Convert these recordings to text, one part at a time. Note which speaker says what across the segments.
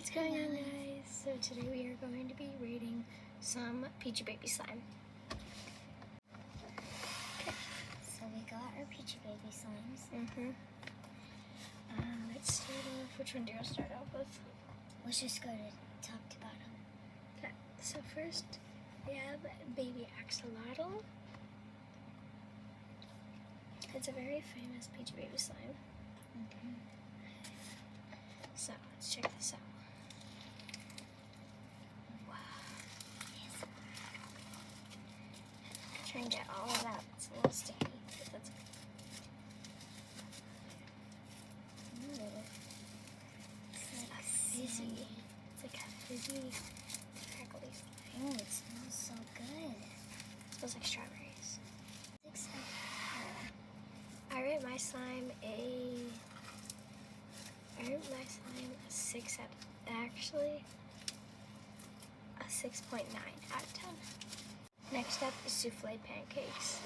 Speaker 1: What's going on, guys? So today we are going to be rating some Peachy Baby slime.
Speaker 2: Okay, so we got our Peachy Baby slimes.
Speaker 1: Let's start off. Which one do you want to start off with?
Speaker 2: Let's just go to top to bottom.
Speaker 1: Okay, so first we have Baby Axolotl. It's a very famous Peachy Baby slime. So let's check this out. Wow.
Speaker 2: Yes.
Speaker 1: Try and get all of that. It's a little sticky. But that's okay. It's like fizzy. It's like a fizzy, crackly slime.
Speaker 2: Oh, it smells so good.
Speaker 1: It smells like strawberries.
Speaker 2: 6 out of 10.
Speaker 1: I rate my slime a 6 out of, actually a 6.9 out of 10. Next up is souffle pancakes.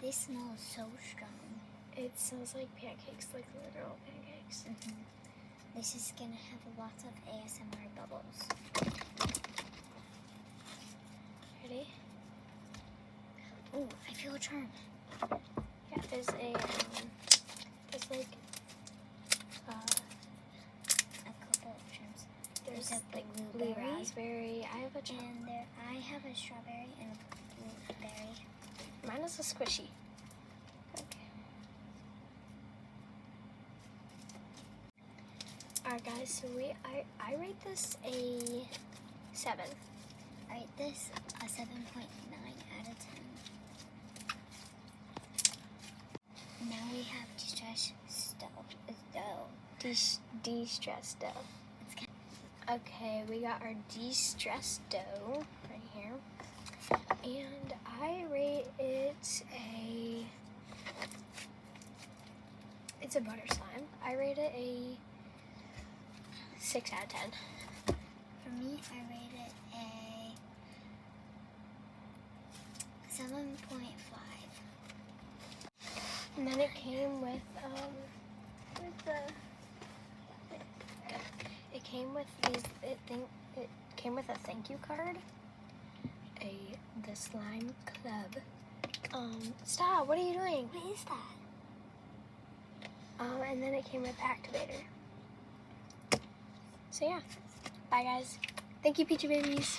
Speaker 2: They smell so strong.
Speaker 1: It smells like pancakes, like literal pancakes.
Speaker 2: This is gonna have lots of ASMR bubbles.
Speaker 1: Ready?
Speaker 2: Oh, I feel a charm.
Speaker 1: Yeah, there's a like
Speaker 2: A couple of charms.
Speaker 1: there's
Speaker 2: a
Speaker 1: like blue
Speaker 2: blueberry.
Speaker 1: raspberry. I have a charm.
Speaker 2: And there, I have a strawberry and a blueberry.
Speaker 1: Mine is a squishy. Okay. Alright guys, so I rate this a 7.
Speaker 2: I rate this a 7.9 out of 10. Now we have de-stressed dough.
Speaker 1: De-stressed dough.
Speaker 2: It's kind
Speaker 1: Okay, we got our de-stressed dough right here. And I rate it it's a butter slime. I rate it a 6 out of 10.
Speaker 2: For me, I rate it a 7.5.
Speaker 1: And then it came with it came with a thank you card. The Slime Club. Stop, what are you doing?
Speaker 2: What is that?
Speaker 1: And then it came with activator. So yeah. Bye guys. Thank you, Peachy Babies.